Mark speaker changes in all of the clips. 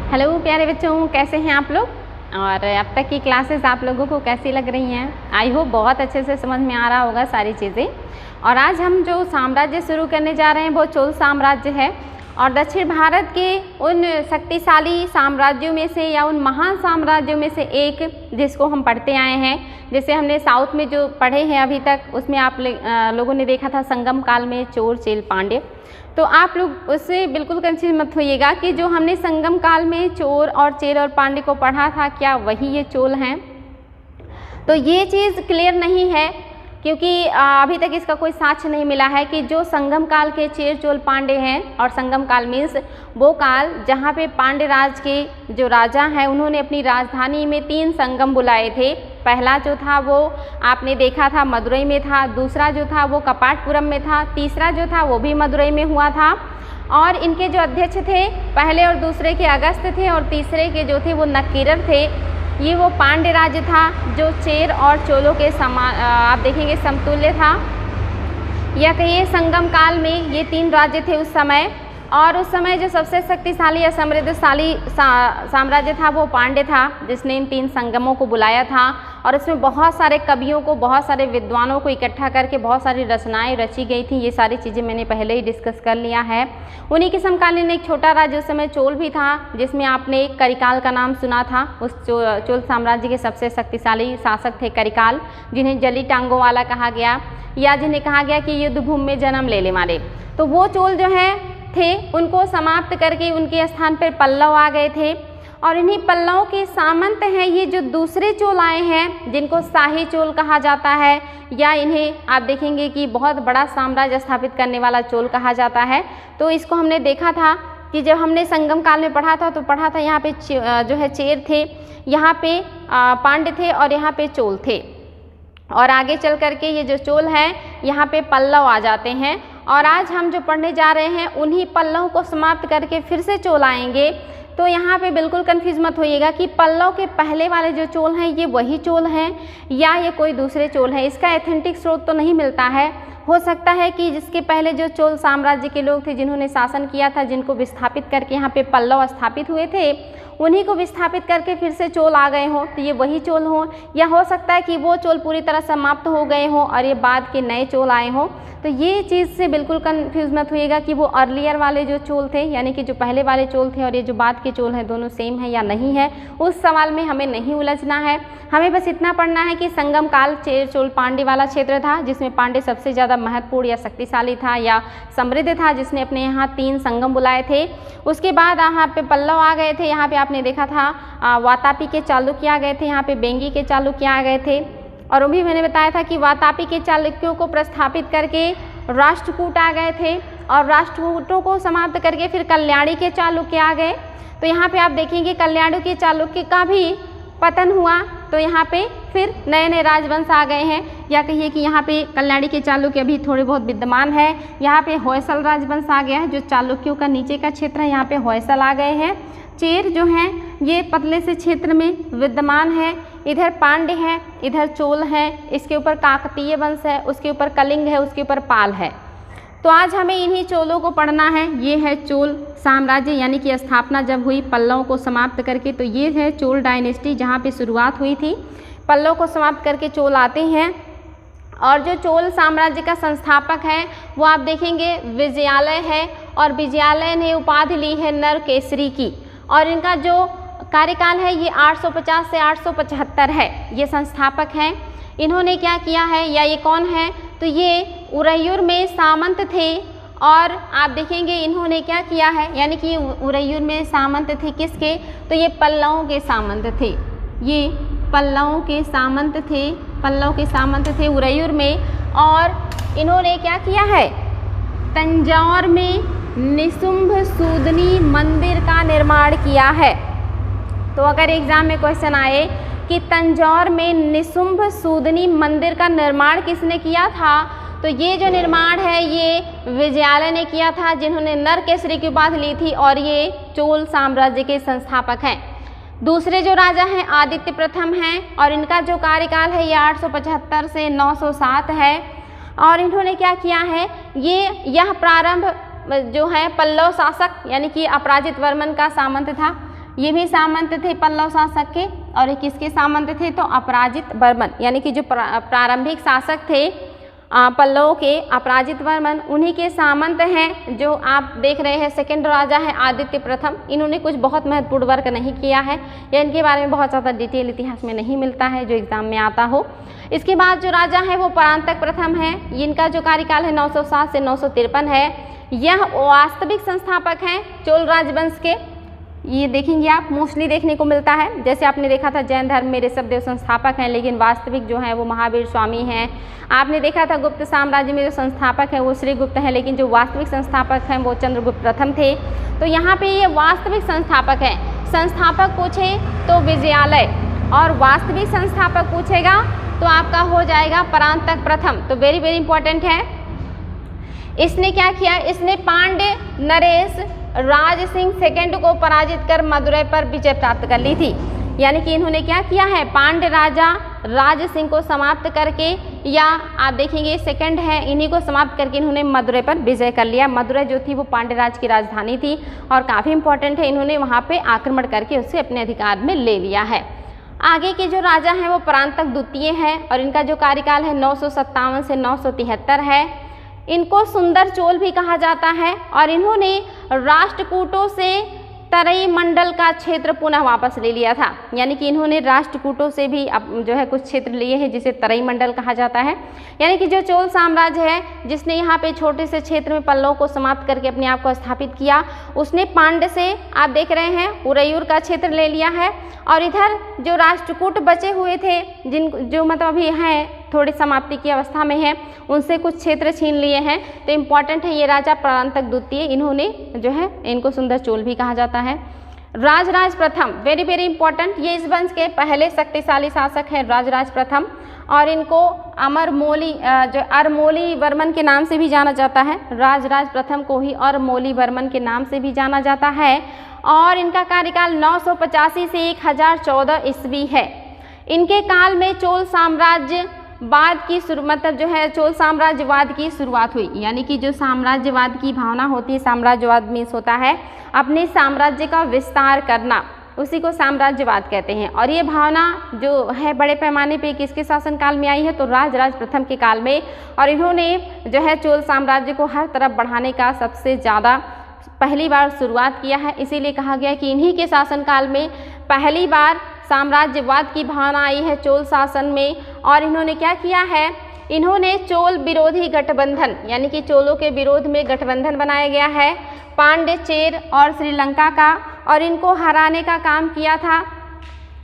Speaker 1: Hello प्यारे बच्चों, कैसे हैं आप लोग। और अब तक की क्लासेस आप लोगों को कैसी लग रही हैं। आई होप बहुत अच्छे से समझ में आ रहा होगा सारी चीज़ें। और आज हम जो साम्राज्य शुरू करने जा रहे हैं वो चोल साम्राज्य है। और दक्षिण भारत के उन शक्तिशाली साम्राज्यों में से या उन महान साम्राज्यों में से एक जिसको हम पढ़ते आए हैं। जैसे हमने साउथ में जो पढ़े हैं अभी तक, उसमें आप लोगों ने देखा था संगम काल में चोर चेल पांड्य। तो आप लोग उससे बिल्कुल कंफ्यूज मत होइएगा कि जो हमने संगम काल में चोर और चेल और पांड्य को पढ़ा था क्या वही ये चोल हैं। तो ये चीज़ क्लियर नहीं है क्योंकि अभी तक इसका कोई साक्ष्य नहीं मिला है कि जो संगम काल के चेर चोल पांड्य हैं। और संगम काल मीन्स वो काल जहाँ पे पांड्य राज के जो राजा हैं उन्होंने अपनी राजधानी में 3 संगम बुलाए थे। पहला जो था वो आपने देखा था मदुरई में था, दूसरा जो था वो कपाटपुरम में था, तीसरा जो था वो भी मदुरई में हुआ था। और इनके जो अध्यक्ष थे पहले और दूसरे के अगस्त थे और तीसरे के जो थे वो नक्कीरर थे। ये वो पांड्य राज्य था जो चेर और चोलों के आप देखेंगे समतुल्य था। या कहिए संगम काल में ये 3 राज्य थे उस समय। और उस समय जो सबसे शक्तिशाली या समृद्धशाली साम्राज्य था वो पांड्य था, जिसने इन 3 संगमों को बुलाया था। और इसमें बहुत सारे कवियों को, बहुत सारे विद्वानों को इकट्ठा करके बहुत सारी रचनाएं रची गई थी। ये सारी चीज़ें मैंने पहले ही डिस्कस कर लिया है। उन्हीं के समकालीन एक छोटा राज्य उस समय चोल भी था, जिसमें आपने करिकाल का नाम सुना था। उस चोल साम्राज्य के सबसे शक्तिशाली शासक थे करिकाल, जिन्हें जली टांगों वाला कहा गया या जिन्हें कहा गया कि युद्ध भूमि में जन्म ले मारे। तो वो चोल जो है थे उनको समाप्त करके उनके स्थान पर पल्लव आ गए थे। और इन्हीं पल्लवों के सामंत हैं ये जो दूसरे चोल आए हैं जिनको शाही चोल कहा जाता है, या इन्हें आप देखेंगे कि बहुत बड़ा साम्राज्य स्थापित करने वाला चोल कहा जाता है। तो इसको हमने देखा था कि जब हमने संगम काल में पढ़ा था तो पढ़ा था यहाँ पे जो है चेर थे, यहाँ पे पांड्य थे और यहाँ पे चोल थे। और आगे चल करके ये जो चोल हैं यहाँ पे पल्लव आ जाते हैं। और आज हम जो पढ़ने जा रहे हैं उन्हीं पल्लवों को समाप्त करके फिर से चोल आएंगे। तो यहाँ पे बिल्कुल कंफ्यूज मत होइएगा कि पल्लव के पहले वाले जो चोल हैं ये वही चोल हैं या ये कोई दूसरे चोल हैं। इसका एथेंटिक स्रोत तो नहीं मिलता है। हो सकता है कि जिसके पहले जो चोल साम्राज्य के लोग थे जिन्होंने शासन किया था, जिनको विस्थापित करके यहाँ पे पल्लव स्थापित हुए थे, उन्हीं को विस्थापित करके फिर से चोल आ गए हों तो ये वही चोल हों। या हो सकता है कि वो चोल पूरी तरह समाप्त हो गए हों और ये बाद के नए चोल आए हों। तो ये चीज़ से बिल्कुल कंफ्यूज मत होइएगा कि वो अर्लियर वाले जो चोल थे यानी कि जो पहले वाले चोल थे और ये जो बाद के चोल हैं दोनों सेम है या नहीं है, उस सवाल में हमें नहीं उलझना है। हमें बस इतना पढ़ना है कि संगम काल चेर चोल पांड्य वाला क्षेत्र था जिसमें पांड्य सबसे ज़्यादा महत्वपूर्ण या शक्तिशाली था या समृद्ध था, जिसने अपने यहाँ 3 संगम बुलाए थे। उसके बाद यहाँ पे पल्लव आ गए थे। यहाँ पे आपने देखा था वातापी के चालुक्य आ गए थे, यहाँ पे बेंगी के चालुक्य आ गए थे। और वो भी मैंने बताया था कि वातापी के चालुक्यों को प्रस्थापित करके राष्ट्रकूट आ गए थे और राष्ट्रकूटों को समाप्त करके फिर कल्याणी के चालुक्य आ गए। तो यहाँ पे आप देखेंगे कल्याणी के चालुक्य का भी पतन हुआ, तो यहाँ पे फिर नए नए राजवंश आ गए हैं। या कहिए कि यहाँ पे कल्याणी के चालुक्य अभी थोड़े बहुत विद्यमान है। यहाँ पे होयसल राजवंश आ गया है, जो चालुक्यों का नीचे का क्षेत्र है यहाँ पे होयसल आ गए हैं। चेर जो हैं ये पतले से क्षेत्र में विद्यमान है। इधर पांड्य है, इधर चोल है, इसके ऊपर काकतीय वंश है, उसके ऊपर कलिंग है, उसके ऊपर पाल है। तो आज हमें इन्हीं चोलों को पढ़ना है। ये है चोल साम्राज्य यानी कि स्थापना जब हुई पल्लवों को समाप्त करके, तो ये है चोल डायनेस्टी जहाँ पे शुरुआत हुई थी। पल्लव को समाप्त करके चोल आते हैं। और जो चोल साम्राज्य का संस्थापक है वो आप देखेंगे विजयालय है, और विजयालय ने उपाधि ली है नरकेसरी की। और इनका जो कार्यकाल है ये 850 से 875 है। ये संस्थापक हैं। इन्होंने क्या किया है या ये कौन है, तो ये उरैयूर में सामंत थे। और आप देखेंगे इन्होंने क्या किया है, यानी कि उरैयूर में सामंत थे किसके, तो ये पल्लवों के सामंत थे। ये पल्लवों के सामंत थे, पल्लव के सामंत थे उरैयूर में। और इन्होंने क्या किया है, तंजौर में निशुंभ सूदनी मंदिर का निर्माण किया है। तो अगर एग्जाम में क्वेश्चन आए कि तंजौर में निशुंभ सूदनी मंदिर का निर्माण किसने किया था, तो ये जो निर्माण है ये विजयालय ने किया था, जिन्होंने नरकेसरी की उपाधि ली थी और ये चोल साम्राज्य के संस्थापक हैं। दूसरे जो राजा हैं आदित्य प्रथम हैं और इनका जो कार्यकाल है ये 875 से 907 है। और इन्होंने क्या किया है, यह प्रारंभ जो है पल्लव शासक यानी कि अपराजित वर्मन का सामंत था। ये भी सामंत थे पल्लव शासक के। और ये किसके सामंत थे? तो अपराजित वर्मन, यानी कि जो प्रारंभिक शासक थे पल्लवों के, अपराजित वर्मन, उन्हीं के सामंत हैं। जो आप देख रहे हैं सेकंड राजा है आदित्य प्रथम। इन्होंने कुछ बहुत महत्वपूर्ण वर्क नहीं किया है या इनके बारे में बहुत ज़्यादा डिटेल इतिहास में नहीं मिलता है जो एग्जाम में आता हो। इसके बाद जो राजा है वो परांतक प्रथम है। इनका जो कार्यकाल है 907 से 953 है। यह वास्तविक संस्थापक हैं चोल राजवंश के। ये देखेंगे आप मोस्टली देखने को मिलता है। जैसे आपने देखा था जैन धर्म में ऋषभदेव संस्थापक हैं, लेकिन वास्तविक जो है वो महावीर स्वामी हैं। आपने देखा था गुप्त साम्राज्य में जो संस्थापक है वो श्रीगुप्त हैं, लेकिन जो वास्तविक संस्थापक हैं वो चंद्रगुप्त प्रथम थे। तो यहाँ पे ये वास्तविक संस्थापक हैं। संस्थापक पूछे तो विजयालय, और वास्तविक संस्थापक पूछेगा तो आपका हो जाएगा परांतक प्रथम। तो वेरी वेरी इंपॉर्टेंट है। इसने क्या किया? इसने पांड्य नरेश राज सिंह सेकंड को पराजित कर मदुरै पर विजय प्राप्त कर ली थी। यानी कि इन्होंने क्या किया है? पांड्य राजा राज सिंह को समाप्त करके, या आप देखेंगे सेकंड है, इन्हीं को समाप्त करके इन्होंने मदुरै पर विजय कर लिया। मदुरै जो थी वो पांड्य राज की राजधानी थी और काफ़ी इंपॉर्टेंट है। इन्होंने वहाँ पे आक्रमण करके उसे अपने अधिकार में ले लिया है। आगे के जो राजा हैं वो परांतक द्वितीय हैं और इनका जो कार्यकाल है 957 से 973 है। इनको सुंदर चोल भी कहा जाता है और इन्होंने राष्ट्रकूटों से तराई मंडल का क्षेत्र पुनः वापस ले लिया था। यानी कि इन्होंने राष्ट्रकूटों से भी जो है कुछ क्षेत्र लिए हैं जिसे तराई मंडल कहा जाता है। यानी कि जो चोल साम्राज्य है जिसने यहाँ पे छोटे से क्षेत्र में पल्लवों को समाप्त करके अपने आप को स्थापित किया, उसने पांड्य से आप देख रहे हैं उरैयूर का क्षेत्र ले लिया है। और इधर जो राष्ट्रकूट बचे हुए थे जो मतलब अभी हैं थोड़ी समाप्ति की अवस्था में है, उनसे कुछ क्षेत्र छीन लिए हैं। तो इम्पॉर्टेंट है ये राजा परांतक द्वितीय, इन्होंने जो है इनको सुंदर चोल भी कहा जाता है। राजराज प्रथम वेरी वेरी इंपॉर्टेंट, ये इस वंश के पहले शक्तिशाली शासक हैं राजराज प्रथम और इनको अरमोली वर्मन के नाम से भी जाना जाता है। राजराज प्रथम को ही अरमोली वर्मन के नाम से भी जाना जाता है और इनका कार्यकाल 985 से 1014 ईस्वी है। इनके काल में चोल साम्राज्यवाद की चोल साम्राज्यवाद की शुरुआत हुई। यानी कि जो साम्राज्यवाद की भावना होती है, साम्राज्यवाद मीन्स होता है अपने साम्राज्य का विस्तार करना, उसी को साम्राज्यवाद कहते हैं। और ये भावना जो है बड़े पैमाने पे किसके शासनकाल में आई है? तो राजराज प्रथम के काल में। और इन्होंने जो है चोल साम्राज्य को हर तरफ बढ़ाने का सबसे ज़्यादा पहली बार शुरुआत किया है। इसीलिए कहा गया कि इन्हीं के शासनकाल में पहली बार साम्राज्यवाद की भावना आई है चोल शासन में। और इन्होंने क्या किया है? इन्होंने चोल विरोधी गठबंधन, यानी कि चोलों के विरोध में गठबंधन बनाया गया है पांड्य, चेर और श्रीलंका का, और इनको हराने का काम किया था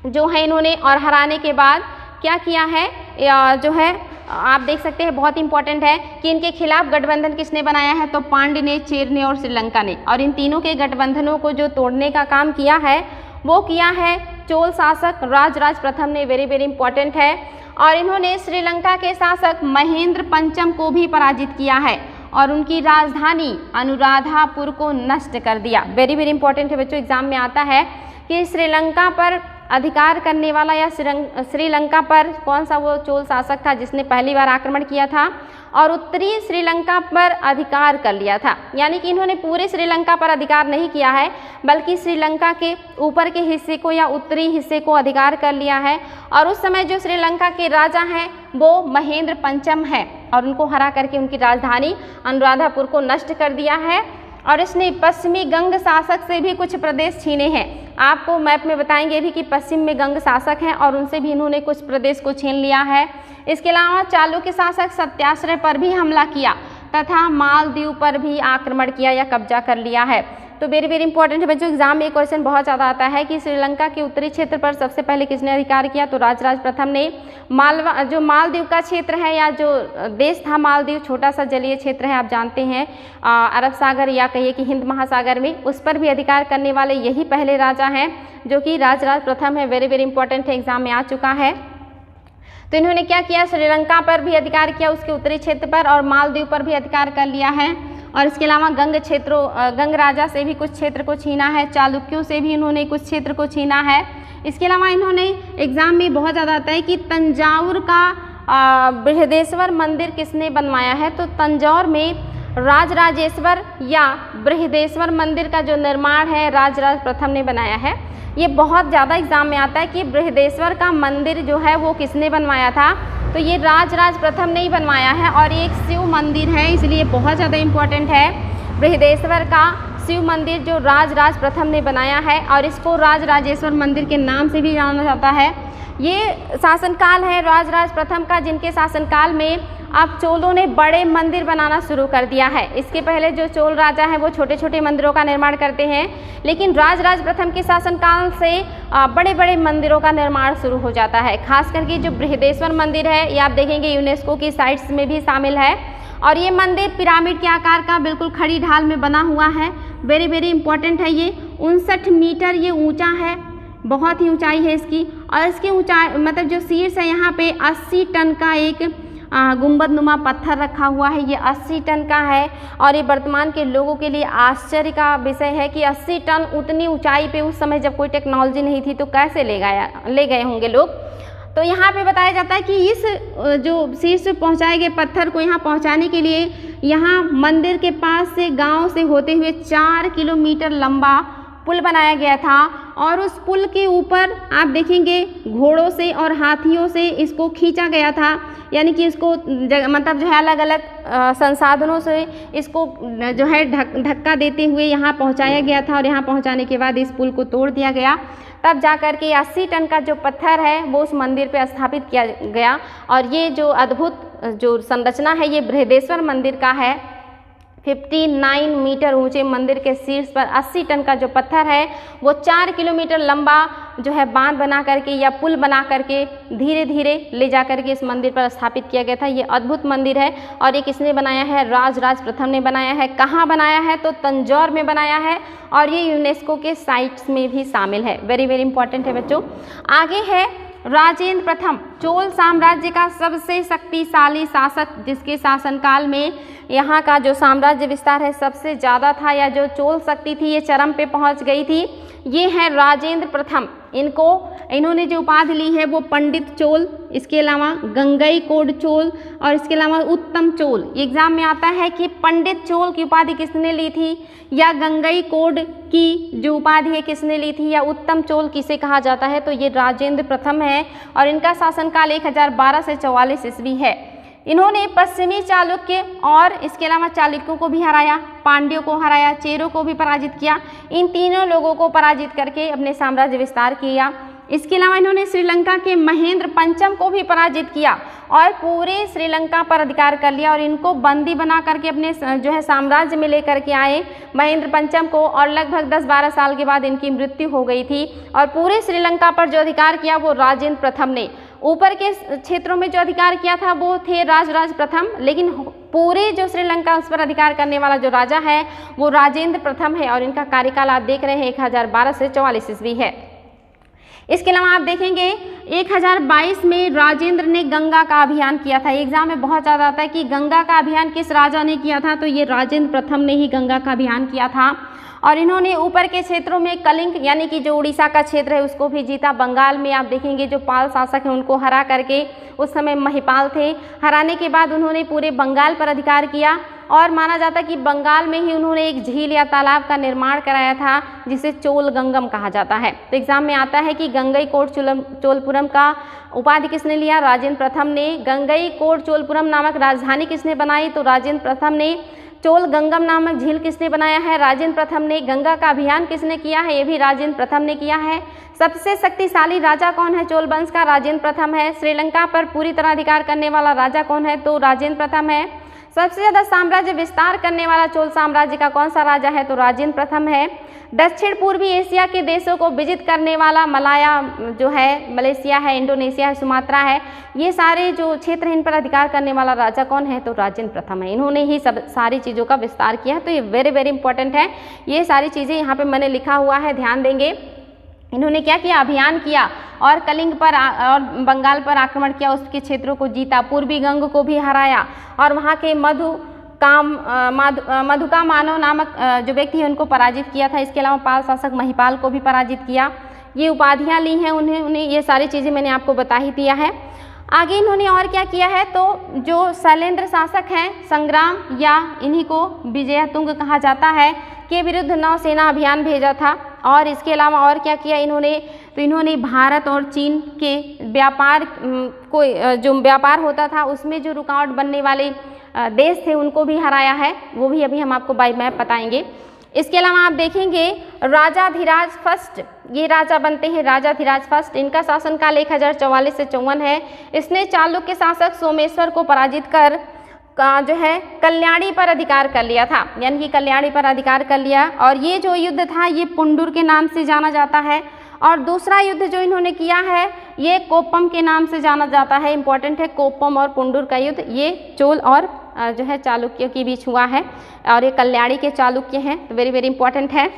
Speaker 1: जो है इन्होंने। और हराने के बाद क्या किया है जो है आप देख सकते हैं, बहुत इंपॉर्टेंट है कि इनके खिलाफ गठबंधन किसने बनाया है? तो पांड्य ने, चेर ने और श्रीलंका ने। और इन तीनों के गठबंधनों को जो तोड़ने का काम किया है वो किया है चोल शासक राजराज प्रथम ने। वेरी वेरी इंपॉर्टेंट है। और इन्होंने श्रीलंका के शासक महेंद्र पंचम को भी पराजित किया है और उनकी राजधानी अनुराधापुर को नष्ट कर दिया। वेरी वेरी इंपॉर्टेंट है बच्चों, एग्जाम में आता है कि श्रीलंका पर अधिकार करने वाला या श्रीलंका पर कौन सा वो चोल शासक था जिसने पहली बार आक्रमण किया था और उत्तरी श्रीलंका पर अधिकार कर लिया था। यानी कि इन्होंने पूरे श्रीलंका पर अधिकार नहीं किया है बल्कि श्रीलंका के ऊपर के हिस्से को या उत्तरी हिस्से को अधिकार कर लिया है। और उस समय जो श्रीलंका के राजा हैं वो महेंद्र पंचम है और उनको हरा करके उनकी राजधानी अनुराधापुर को नष्ट कर दिया है। और इसने पश्चिमी गंग शासक से भी कुछ प्रदेश छीने हैं। आपको मैप में बताएंगे भी कि पश्चिम में गंग शासक हैं और उनसे भी इन्होंने कुछ प्रदेश को छीन लिया है। इसके अलावा चालुक्य शासक सत्याश्रय पर भी हमला किया तथा मालदीव पर भी आक्रमण किया या कब्जा कर लिया है। तो वेरी वेरी इंपॉर्टेंट है बच्चों, एग्जाम में क्वेश्चन बहुत ज़्यादा आता है कि श्रीलंका के उत्तरी क्षेत्र पर सबसे पहले किसने अधिकार किया? तो राजराज प्रथम ने। जो मालदीव का क्षेत्र है या जो देश था मालदीव, छोटा सा जलीय क्षेत्र है, आप जानते हैं अरब सागर या कहिए कि हिंद महासागर में, उस पर भी अधिकार करने वाले यही पहले राजा हैं जो कि राजराज प्रथम है। वेरी वेरी इंपॉर्टेंट है, एग्जाम में आ चुका है। तो इन्होंने क्या किया? श्रीलंका पर भी अधिकार किया उसके उत्तरी क्षेत्र पर और मालदीव पर भी अधिकार कर लिया है। और इसके अलावा गंग राजा से भी कुछ क्षेत्र को छीना है, चालुक्यों से भी इन्होंने कुछ क्षेत्र को छीना है। इसके अलावा इन्होंने एग्जाम में बहुत ज़्यादा आता है कि तंजावुर का बृहदेश्वर मंदिर किसने बनवाया है? तो तंजौर में राजराजेश्वर या बृहदेश्वर मंदिर का जो निर्माण है राजराज प्रथम ने बनाया है। ये बहुत ज़्यादा एग्जाम में आता है कि बृहदेश्वर का मंदिर जो है वो किसने बनवाया था। तो ये राजराज प्रथम ने ही बनवाया है और ये एक शिव मंदिर है, इसलिए बहुत ज़्यादा इम्पोर्टेंट है। बृहदेश्वर का शिव मंदिर जो राजराज प्रथम ने बनाया है और इसको राजराजेश्वर मंदिर के नाम से भी जाना जाता है। ये शासनकाल है राजराज प्रथम का, जिनके शासनकाल में अब चोलों ने बड़े मंदिर बनाना शुरू कर दिया है। इसके पहले जो चोल राजा हैं वो छोटे छोटे मंदिरों का निर्माण करते हैं, लेकिन राजराज प्रथम के शासनकाल से बड़े बड़े मंदिरों का निर्माण शुरू हो जाता है। खास करके जो बृहदेश्वर मंदिर है ये आप देखेंगे यूनेस्को की साइट्स में भी शामिल है और ये मंदिर पिरामिड के आकार का बिल्कुल खड़ी ढाल में बना हुआ है। वेरी वेरी इंपॉर्टेंट है। ये 59 मीटर ये ऊंचा है, बहुत ही ऊंचाई है इसकी। और इसकी ऊंचाई मतलब जो शीर्ष है यहाँ पे 80 टन का एक गुंबद नुमा पत्थर रखा हुआ है, ये 80 टन का है। और ये वर्तमान के लोगों के लिए आश्चर्य का विषय है कि 80 टन उतनी ऊंचाई पे उस समय जब कोई टेक्नोलॉजी नहीं थी तो कैसे ले गए होंगे लोग। तो यहाँ पे बताया जाता है कि इस जो शीर्ष पहुँचाए गए पत्थर को यहाँ पहुँचाने के लिए यहाँ मंदिर के पास से गांव से होते हुए 4 किलोमीटर लंबा पुल बनाया गया था और उस पुल के ऊपर आप देखेंगे घोड़ों से और हाथियों से इसको खींचा गया था, यानी कि इसको मतलब जो है अलग अलग संसाधनों से इसको जो है धक्का देते हुए यहाँ पहुँचाया गया था। और यहाँ पहुँचाने के बाद इस पुल को तोड़ दिया गया, तब जा कर के 80 टन का जो पत्थर है वो उस मंदिर पे स्थापित किया गया। और ये जो अद्भुत जो संरचना है ये बृहदेश्वर मंदिर का है। 59 मीटर ऊंचे मंदिर के शीर्ष पर 80 टन का जो पत्थर है वो 4 किलोमीटर लंबा जो है बांध बना करके या पुल बना करके धीरे धीरे ले जा करके इस मंदिर पर स्थापित किया गया था। ये अद्भुत मंदिर है और ये किसने बनाया है? राजराज प्रथम ने बनाया है। कहाँ बनाया है? तो तंजौर में बनाया है और ये यूनेस्को के साइट्स में भी शामिल है। वेरी वेरी इंपॉर्टेंट है बच्चों। आगे है राजेंद्र प्रथम, चोल साम्राज्य का सबसे शक्तिशाली शासक, जिसके शासनकाल में यहाँ का जो साम्राज्य विस्तार है सबसे ज़्यादा था या जो चोल शक्ति थी ये चरम पे पहुँच गई थी, ये है राजेंद्र प्रथम। इन्होंने जो उपाधि ली है वो पंडित चोल, इसके अलावा गंगईकोंड चोल और इसके अलावा उत्तम चोल। एग्जाम में आता है कि पंडित चोल की उपाधि किसने ली थी या गंगईकोंड की जो उपाधि है किसने ली थी या उत्तम चोल किसे कहा जाता है? तो ये राजेंद्र प्रथम है और इनका शासनकाल 1012 से 44 ईस्वी है। इन्होंने पश्चिमी चालुक्य और इसके अलावा चालुक्यों को भी हराया, पांड्यों को हराया, चेरों को भी पराजित किया। इन तीनों लोगों को पराजित करके अपने साम्राज्य विस्तार किया। इसके अलावा इन्होंने श्रीलंका के महेंद्र पंचम को भी पराजित किया और पूरे श्रीलंका पर अधिकार कर लिया और इनको बंदी बना करके अपने जो है साम्राज्य में लेकर के आए महेंद्र पंचम को। और लगभग 10-12 साल के बाद इनकी मृत्यु हो गई थी और पूरे श्रीलंका पर जो अधिकार किया वो राजेंद्र प्रथम ने। ऊपर के क्षेत्रों में जो अधिकार किया था वो थे राजराज प्रथम, लेकिन पूरे जो श्रीलंका उस पर अधिकार करने वाला जो राजा है वो राजेंद्र प्रथम है और इनका कार्यकाल आप देख रहे हैं 1012 से 44 ईस्वी है। इसके अलावा आप देखेंगे 1022 में राजेंद्र ने गंगा का अभियान किया था। एग्जाम में बहुत ज़्यादा आता है कि गंगा का अभियान किस राजा ने किया था, तो ये राजेंद्र प्रथम ने ही गंगा का अभियान किया था। और इन्होंने ऊपर के क्षेत्रों में कलिंग यानी कि जो उड़ीसा का क्षेत्र है उसको भी जीता। बंगाल में आप देखेंगे जो पाल शासक हैं उनको हरा करके, उस समय महिपाल थे, हराने के बाद उन्होंने पूरे बंगाल पर अधिकार किया और माना जाता है कि बंगाल में ही उन्होंने एक झील या तालाब का निर्माण कराया था जिसे चोल गंगम कहा जाता है। तो एग्जाम में आता है कि गंगईकोंड चोलपुरम का उपाधि किसने लिया? राजेंद्र प्रथम ने। गंगईकोंड चोलपुरम नामक राजधानी किसने बनाई? तो राजेंद्र प्रथम ने। चोल गंगम नामक झील किसने बनाया है? राजेंद्र प्रथम ने। गंगा का अभियान किसने किया है? ये भी राजेंद्र प्रथम ने किया है। सबसे शक्तिशाली राजा कौन है चोल वंश का? राजेंद्र प्रथम है। श्रीलंका पर पूरी तरह अधिकार करने वाला राजा कौन है? तो राजेंद्र प्रथम है। सबसे ज़्यादा साम्राज्य विस्तार करने वाला चोल साम्राज्य का कौन सा राजा है? तो राजेंद्र प्रथम है। दक्षिण पूर्वी एशिया के देशों को विजित करने वाला मलाया जो है, मलेशिया है, इंडोनेशिया है, सुमात्रा है, ये सारे जो क्षेत्र हैं इन पर अधिकार करने वाला राजा कौन है? तो राजेंद्र प्रथम है। इन्होंने ही सब सारी चीज़ों का विस्तार किया। तो ये वेरी वेरी इंपॉर्टेंट है। ये सारी चीज़ें यहाँ पे मैंने लिखा हुआ है, ध्यान देंगे। इन्होंने क्या किया? अभियान किया और कलिंग पर और बंगाल पर आक्रमण किया, उसके क्षेत्रों को जीता, पूर्वी गंग को भी हराया और वहाँ के मधुका मानव नामक जो व्यक्ति है उनको पराजित किया था। इसके अलावा पाल शासक महिपाल को भी पराजित किया। ये उपाधियाँ ली हैं उन्हें ये सारी चीज़ें मैंने आपको बता ही दिया है। आगे इन्होंने और क्या किया है? तो जो शैलेंद्र शासक हैं संग्राम या इन्हीं को विजयतुंग कहा जाता है के विरुद्ध नौसेना अभियान भेजा था और इसके अलावा और क्या किया इन्होंने, तो इन्होंने भारत और चीन के व्यापार को, जो व्यापार होता था उसमें जो रुकावट बनने वाले देश थे उनको भी हराया है, वो भी अभी हम आपको बाय मैप बताएंगे। इसके अलावा आप देखेंगे राजाधिराज फर्स्ट, ये राजा बनते हैं राजाधिराज फर्स्ट, इनका शासनकाल 1044 से 54 है। इसने चालुक्य शासक सोमेश्वर को पराजित कर जो है कल्याणी पर अधिकार कर लिया था, यानी कि कल्याणी पर अधिकार कर लिया। और ये जो युद्ध था ये पुंडुर के नाम से जाना जाता है। और दूसरा युद्ध जो इन्होंने किया है ये कोप्पम के नाम से जाना जाता है, इंपॉर्टेंट है, कोप्पम और पुंडुर का युद्ध, ये चोल और जो है चालुक्य के बीच हुआ है और ये कल्याणी के चालुक्य हैं, तो वेरी वेरी इंपॉर्टेंट है।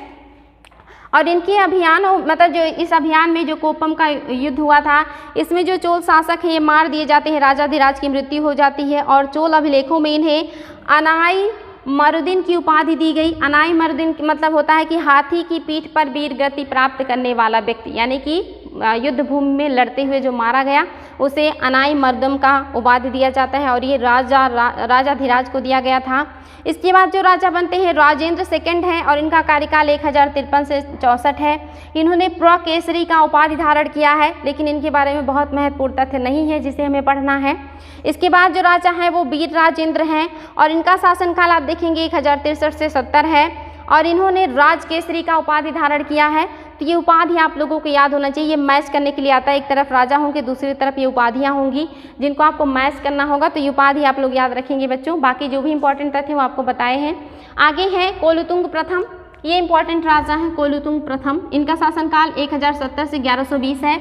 Speaker 1: और इनके अभियानों, मतलब जो इस अभियान में जो कोप्पम का युद्ध हुआ था इसमें जो चोल शासक हैं ये मार दिए जाते हैं, राजाधिराज की मृत्यु हो जाती है। और चोल अभिलेखों में इन्हें अनाई मरुदीन की उपाधि दी गई। अनाई मरुदीन मतलब होता है कि हाथी की पीठ पर वीर गति प्राप्त करने वाला व्यक्ति, यानी कि युद्ध भूमि में लड़ते हुए जो मारा गया उसे अनाई मर्दम का उपाधि दिया जाता है और ये राजाधिराज को दिया गया था। इसके बाद जो राजा बनते हैं राजेंद्र सेकंड हैं और इनका कार्यकाल 1053 से 64 है। इन्होंने प्रकेसरी का उपाधि धारण किया है, लेकिन इनके बारे में बहुत महत्वपूर्ण तथ्य नहीं है जिसे हमें पढ़ना है। इसके बाद जो राजा हैं वो वीर राजेंद्र हैं और इनका शासनकाल आप देखेंगे 1063 से 70 है और इन्होंने राजकेसरी का उपाधि धारण किया है। तो ये उपाधि आप लोगों को याद होना चाहिए, ये मैच करने के लिए आता है, एक तरफ राजा होंगे दूसरी तरफ ये उपाधियाँ होंगी जिनको आपको मैच करना होगा, तो ये उपाधि आप लोग याद रखेंगे बच्चों। बाकी जो भी इंपॉर्टेंट तथ्य वो आपको बताए हैं। आगे है कोलुतुंग प्रथम, ये इंपॉर्टेंट राजा हैं कोलुतुंग प्रथम, इनका शासनकाल 1070 से 1120 है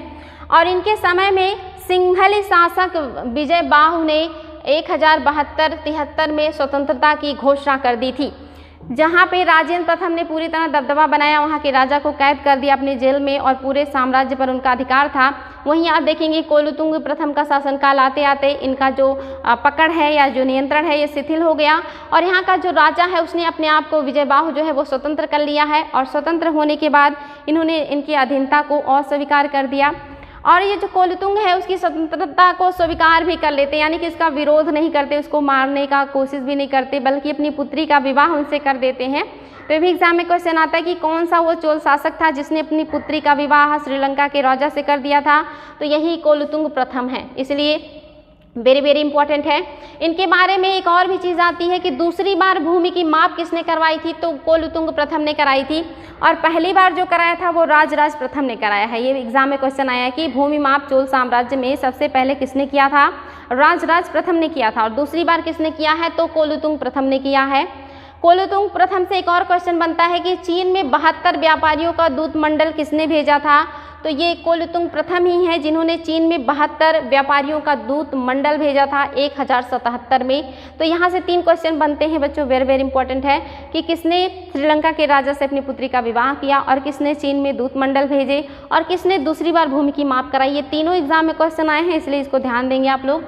Speaker 1: और इनके समय में सिंहली शासक विजय बाहु ने 1072-73 में स्वतंत्रता की घोषणा कर दी थी। जहाँ पे राजेंद्र प्रथम ने पूरी तरह दबदबा बनाया, वहाँ के राजा को कैद कर दिया अपने जेल में और पूरे साम्राज्य पर उनका अधिकार था। वहीं आप देखेंगे कोलुतुंग प्रथम का शासनकाल आते आते इनका जो पकड़ है या जो नियंत्रण है ये शिथिल हो गया और यहाँ का जो राजा है उसने अपने आप को विजय बाहु जो है वो स्वतंत्र कर लिया है और स्वतंत्र होने के बाद इन्होंने इनकी अधीनता को अस्वीकार कर दिया। और ये जो कोलुतुंग है उसकी स्वतंत्रता को स्वीकार भी कर लेते, यानी कि इसका विरोध नहीं करते, उसको मारने का कोशिश भी नहीं करते, बल्कि अपनी पुत्री का विवाह उनसे कर देते हैं। तो भी एग्जाम में क्वेश्चन आता है कि कौन सा वो चोल शासक था जिसने अपनी पुत्री का विवाह श्रीलंका के राजा से कर दिया था, तो यही कोलुतुंग प्रथम है, इसलिए वेरी वेरी इंपॉर्टेंट है। इनके बारे में एक और भी चीज़ आती है कि दूसरी बार भूमि की माप किसने करवाई थी, तो कोलुतुंग प्रथम ने कराई थी और पहली बार जो कराया था वो राजराज प्रथम ने कराया है। ये एग्जाम में क्वेश्चन आया कि भूमि माप चोल साम्राज्य में सबसे पहले किसने किया था, राजराज प्रथम ने किया था और दूसरी बार किसने किया है, तो कोलुतुंग प्रथम ने किया है। कोलुतुंग प्रथम से एक और क्वेश्चन बनता है कि चीन में 72 व्यापारियों का दूत मंडल किसने भेजा था, तो ये कोलुतुंग प्रथम ही है जिन्होंने चीन में 72 व्यापारियों का दूत मंडल भेजा था 1077 में। तो यहाँ से 3 क्वेश्चन बनते हैं बच्चों, वेरी वेरी इंपॉर्टेंट है कि किसने श्रीलंका के राजा से अपनी पुत्री का विवाह किया और किसने चीन में दूत मंडल भेजे और किसने दूसरी बार भूमि की माप कराई। ये तीनों एग्जाम में क्वेश्चन आए हैं, इसलिए इसको ध्यान देंगे आप लोग।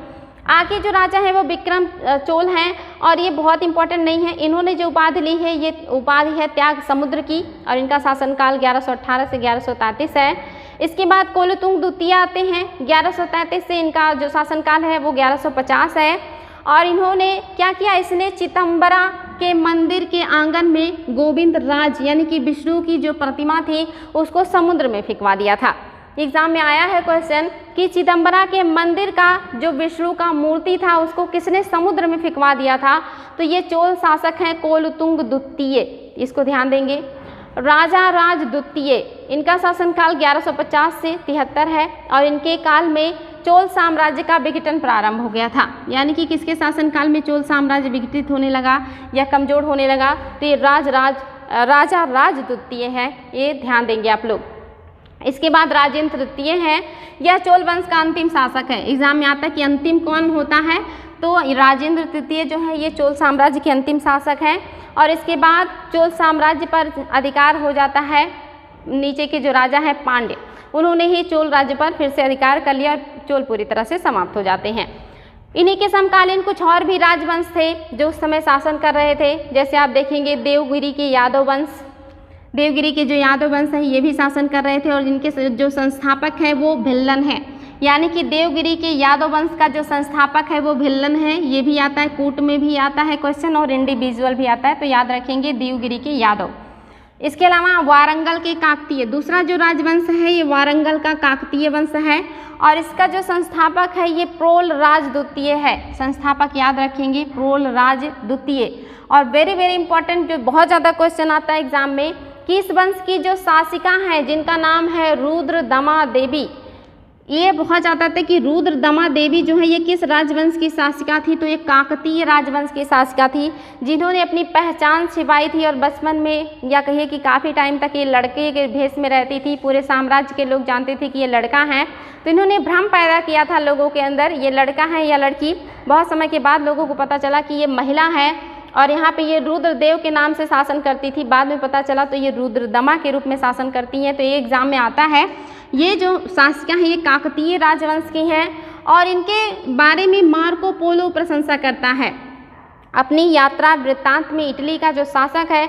Speaker 1: आगे जो राजा है वो विक्रम चोल हैं और ये बहुत इंपॉर्टेंट नहीं है। इन्होंने जो उपाधि ली है ये उपाधि है त्याग समुद्र की और इनका शासनकाल 1118 से 1133 है। इसके बाद कोलुतुंग द्वितीय आते हैं, 1133 से इनका जो शासनकाल है वो 1150 है और इन्होंने क्या किया, इसने चिदंबरा के मंदिर के आंगन में गोविंद राज यानी कि विष्णु की जो प्रतिमा थी उसको समुद्र में फेंकवा दिया था। एग्जाम में आया है क्वेश्चन कि चिदंबरा के मंदिर का जो विष्णु का मूर्ति था उसको किसने समुद्र में फेंकवा दिया था, तो ये चोल शासक हैं कोलुतुंग द्वितीय, इसको ध्यान देंगे। राजा राज द्वितीय, इनका शासनकाल 1150 से 73 है और इनके काल में चोल साम्राज्य का विघटन प्रारंभ हो गया था, यानी कि किसके शासनकाल में चोल साम्राज्य विघटित होने लगा या कमजोर होने लगा, तो ये राजा राज द्वितीय है, ये ध्यान देंगे आप लोग। इसके बाद राजेंद्र तृतीय है, यह चोल वंश का अंतिम शासक है। एग्जाम में आता है कि अंतिम कौन होता है, तो राजेंद्र तृतीय जो है ये चोल साम्राज्य के अंतिम शासक हैं और इसके बाद चोल साम्राज्य पर अधिकार हो जाता है नीचे के जो राजा है पांड्य, उन्होंने ही चोल राज्य पर फिर से अधिकार कर लिया और चोल पूरी तरह से समाप्त हो जाते हैं। इन्हीं के समकालीन कुछ और भी राजवंश थे जो उस समय शासन कर रहे थे, जैसे आप देखेंगे देवगिरी के यादव वंश, देवगिरी के जो यादव वंश है ये भी शासन कर रहे थे और इनके जो संस्थापक है वो भिल्लन है, यानी कि देवगिरी के यादव वंश का जो संस्थापक है वो भिल्लन है। ये भी आता है, कूट में भी आता है क्वेश्चन और इंडिविजुअल भी आता है, तो याद रखेंगे देवगिरी के यादव। इसके अलावा वारंगल के काकतीय, दूसरा जो राजवंश है ये वारंगल का काकतीय वंश है और इसका जो संस्थापक है ये प्रोल राज द्वितीय है। संस्थापक याद रखेंगे प्रोल राज द्वितीय। और वेरी वेरी इंपॉर्टेंट जो बहुत ज़्यादा क्वेश्चन आता है एग्जाम में कि इस वंश की जो शासिका है जिनका नाम है रुद्रदमा देवी, ये बहुत ज़्यादा था कि रुद्रदमा देवी जो है ये किस राजवंश की शासिका थी, तो ये काकतीय राजवंश की शासिका थी जिन्होंने अपनी पहचान छिपाई थी और बचपन में या कहिए कि काफ़ी टाइम तक ये लड़के के भेष में रहती थी। पूरे साम्राज्य के लोग जानते थे कि ये लड़का है, तो इन्होंने भ्रम पैदा किया था लोगों के अंदर ये लड़का है या लड़की। बहुत समय के बाद लोगों को पता चला कि ये महिला है और यहाँ पे ये रुद्रदेव के नाम से शासन करती थी। बाद में पता चला तो ये रुद्रदमा के रूप में शासन करती हैं। तो ये एग्जाम में आता है। ये जो शासिका हैं ये काकतीय राजवंश की हैं और इनके बारे में मार्को पोलो प्रशंसा करता है अपनी यात्रा वृत्तांत में। इटली का जो शासक है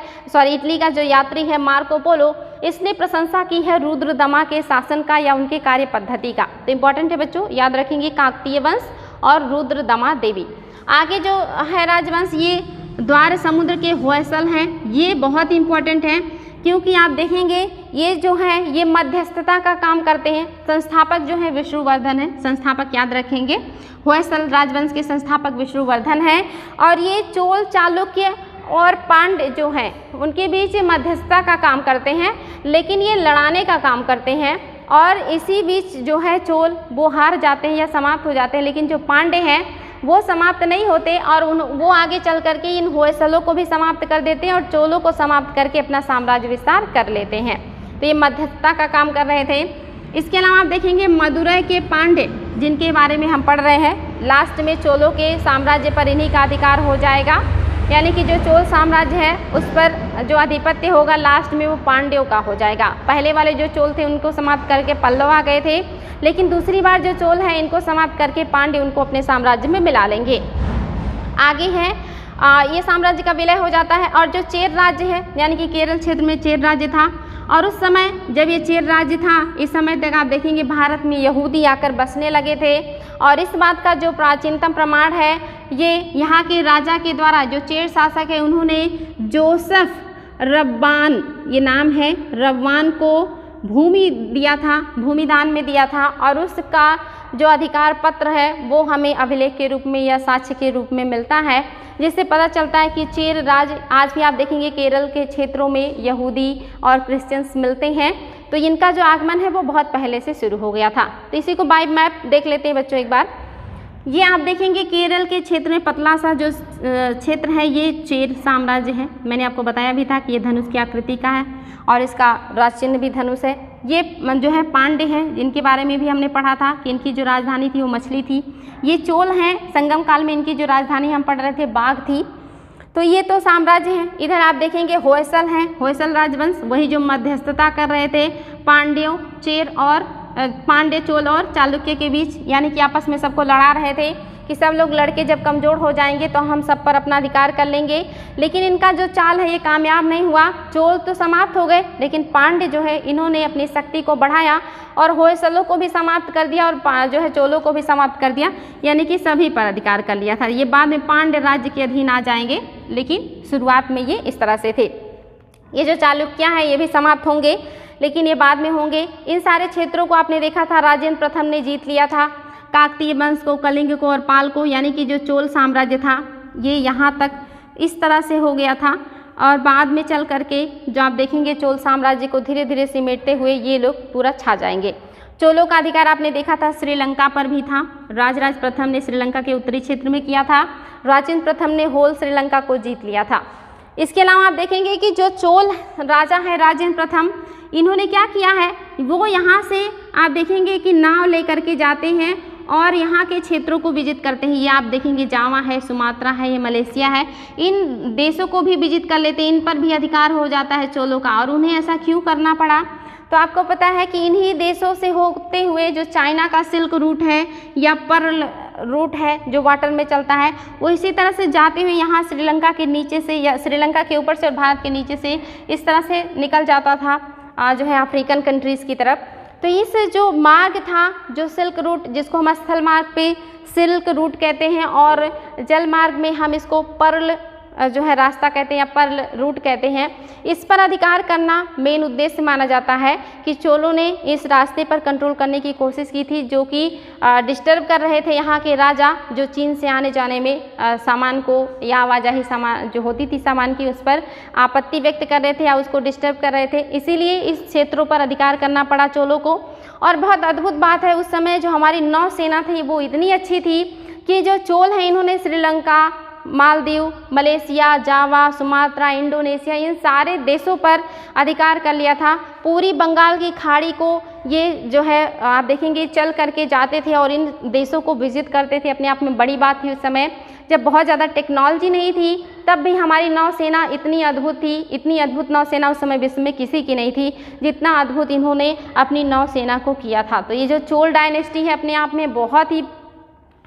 Speaker 1: इटली का जो यात्री है मार्को पोलो, इसने प्रशंसा की है रुद्रदमा के शासन का या उनके कार्य पद्धति का। तो इम्पॉर्टेंट है बच्चों, याद रखेंगे काकतीय वंश और रुद्रदमा देवी। आगे जो है राजवंश ये द्वार समुद्र के होयसल हैं। ये बहुत इंपॉर्टेंट है क्योंकि आप देखेंगे ये जो है ये मध्यस्थता का काम करते हैं। संस्थापक जो है विष्णुवर्धन है, संस्थापक याद रखेंगे। होयसल राजवंश के संस्थापक विष्णुवर्धन है और ये चोल चालुक्य और पांड्य जो हैं उनके बीच मध्यस्थता का काम करते हैं, लेकिन ये लड़ाने का काम करते हैं और इसी बीच जो है चोल वो हार जाते हैं या समाप्त हो जाते हैं, लेकिन जो पांड्य हैं वो समाप्त नहीं होते और वो आगे चल करके इन होयसलों को भी समाप्त कर देते हैं और चोलों को समाप्त करके अपना साम्राज्य विस्तार कर लेते हैं। तो ये मध्यस्थता का काम कर रहे थे। इसके अलावा आप देखेंगे मदुरै के पांड्य जिनके बारे में हम पढ़ रहे हैं, लास्ट में चोलों के साम्राज्य पर इन्हीं का अधिकार हो जाएगा, यानी कि जो चोल साम्राज्य है उस पर जो आधिपत्य होगा लास्ट में वो पांड्यों का हो जाएगा। पहले वाले जो चोल थे उनको समाप्त करके पल्लव आ गए थे, लेकिन दूसरी बार जो चोल है इनको समाप्त करके पांड्य उनको अपने साम्राज्य में मिला लेंगे। आगे है ये साम्राज्य का विलय हो जाता है और जो चेर राज्य है यानी कि केरल क्षेत्र में चेर राज्य था और उस समय जब ये चेर राज्य था इस समय तक आप देखेंगे भारत में यहूदी आकर बसने लगे थे और इस बात का जो प्राचीनतम प्रमाण है ये यहाँ के राजा के द्वारा जो चेर शासक है उन्होंने जोसेफ रब्बान, ये नाम है, रब्बान को भूमि दिया था, भूमिदान में दिया था और उसका जो अधिकार पत्र है वो हमें अभिलेख के रूप में या साक्ष्य के रूप में मिलता है, जिससे पता चलता है कि चेर राज आज भी आप देखेंगे केरल के क्षेत्रों में यहूदी और क्रिश्चियंस मिलते हैं। तो इनका जो आगमन है वो बहुत पहले से शुरू हो गया था। तो इसी को बाय मैप देख लेते हैं बच्चों एक बार। ये आप देखेंगे केरल के क्षेत्र में पतला सा जो क्षेत्र है ये चेर साम्राज्य है। मैंने आपको बताया भी था कि ये धनुष की आकृति का है और इसका राज चिन्ह भी धनुष है। ये जो है पांड्य हैं जिनके बारे में भी हमने पढ़ा था कि इनकी जो राजधानी थी वो मछली थी। ये चोल हैं, संगम काल में इनकी जो राजधानी हम पढ़ रहे थे बाघ थी। तो ये तो साम्राज्य हैं। इधर आप देखेंगे होयसल हैं, होयसल राजवंश, वही जो मध्यस्थता कर रहे थे पांड्यों, चेर और पांड्य, चोल और चालुक्य के बीच, यानी कि आपस में सबको लड़ा रहे थे कि सब लोग लड़के जब कमज़ोर हो जाएंगे तो हम सब पर अपना अधिकार कर लेंगे। लेकिन इनका जो चाल है ये कामयाब नहीं हुआ। चोल तो समाप्त हो गए लेकिन पांड्य जो है इन्होंने अपनी शक्ति को बढ़ाया और होयसलों को भी समाप्त कर दिया और जो है चोलों को भी समाप्त कर दिया, यानी कि सभी पर अधिकार कर लिया था। ये बाद में पांड्य राज्य के अधीन आ जाएंगे, लेकिन शुरुआत में ये इस तरह से थे। ये जो चालुक्य हैं ये भी समाप्त होंगे लेकिन ये बाद में होंगे। इन सारे क्षेत्रों को आपने देखा था राजेंद्र प्रथम ने जीत लिया था, काकतीय वंश को, कलिंग को और पाल को, यानी कि जो चोल साम्राज्य था ये यहाँ तक इस तरह से हो गया था और बाद में चल करके जो आप देखेंगे चोल साम्राज्य को धीरे धीरे सिमेटते हुए ये लोग पूरा छा जाएंगे। चोलों का अधिकार आपने देखा था श्रीलंका पर भी था। राजराज प्रथम ने श्रीलंका के उत्तरी क्षेत्र में किया था, राजेंद्र प्रथम ने होल श्रीलंका को जीत लिया था। इसके अलावा आप देखेंगे कि जो चोल राजा है राजेंद्र प्रथम, इन्होंने क्या किया है, वो यहाँ से आप देखेंगे कि नाव लेकर के जाते हैं और यहाँ के क्षेत्रों को विजिट करते हैं। ये आप देखेंगे जावा है, सुमात्रा है, ये मलेशिया है, इन देशों को भी विजिट कर लेते हैं, इन पर भी अधिकार हो जाता है चोलों का। और उन्हें ऐसा क्यों करना पड़ा, तो आपको पता है कि इन्हीं देशों से होते हुए जो चाइना का सिल्क रूट है या पर्ल रूट है जो वाटर में चलता है, वो इसी तरह से जाते हुए यहाँ श्रीलंका के नीचे से या श्रीलंका के ऊपर से और भारत के नीचे से इस तरह से निकल जाता था जो है अफ्रीकन कंट्रीज़ की तरफ। तो इस जो मार्ग था, जो सिल्क रूट, जिसको हम स्थल मार्ग पे सिल्क रूट कहते हैं और जल मार्ग में हम इसको पर्ल जो है रास्ता कहते हैं, अपर रूट कहते हैं, इस पर अधिकार करना मेन उद्देश्य माना जाता है कि चोलों ने इस रास्ते पर कंट्रोल करने की कोशिश की थी, जो कि डिस्टर्ब कर रहे थे यहाँ के राजा, जो चीन से आने जाने में सामान को या आवाजाही सामान जो होती थी सामान की, उस पर आपत्ति व्यक्त कर रहे थे या उसको डिस्टर्ब कर रहे थे। इसीलिए इस क्षेत्रों पर अधिकार करना पड़ा चोलों को। और बहुत अद्भुत बात है, उस समय जो हमारी नौसेना थी वो इतनी अच्छी थी कि जो चोल हैं इन्होंने श्रीलंका, मालदीव, मलेशिया, जावा, सुमात्रा, इंडोनेशिया, इन सारे देशों पर अधिकार कर लिया था। पूरी बंगाल की खाड़ी को ये जो है आप देखेंगे चल करके जाते थे और इन देशों को विजिट करते थे। अपने आप में बड़ी बात थी उस समय, जब बहुत ज़्यादा टेक्नोलॉजी नहीं थी, तब भी हमारी नौसेना इतनी अद्भुत थी। इतनी अद्भुत नौसेना उस समय विश्व में किसी की नहीं थी जितना अद्भुत इन्होंने अपनी नौसेना को किया था। तो ये जो चोल डायनेस्टी है अपने आप में बहुत ही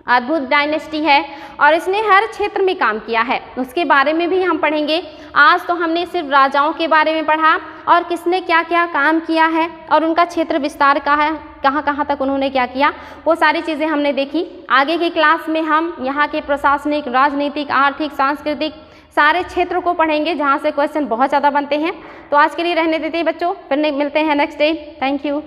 Speaker 1: अद्भुत डायनेस्टी है और इसने हर क्षेत्र में काम किया है, उसके बारे में भी हम पढ़ेंगे। आज तो हमने सिर्फ राजाओं के बारे में पढ़ा और किसने क्या क्या काम किया है और उनका क्षेत्र विस्तार का है, कहाँ कहाँ तक उन्होंने क्या किया, वो सारी चीज़ें हमने देखी। आगे की क्लास में हम यहाँ के प्रशासनिक, राजनीतिक, आर्थिक, सांस्कृतिक सारे क्षेत्रों को पढ़ेंगे जहाँ से क्वेश्चन बहुत ज़्यादा बनते हैं। तो आज के लिए रहने देते हैं बच्चों, फिर मिलते हैं नेक्स्ट डे। Thank you.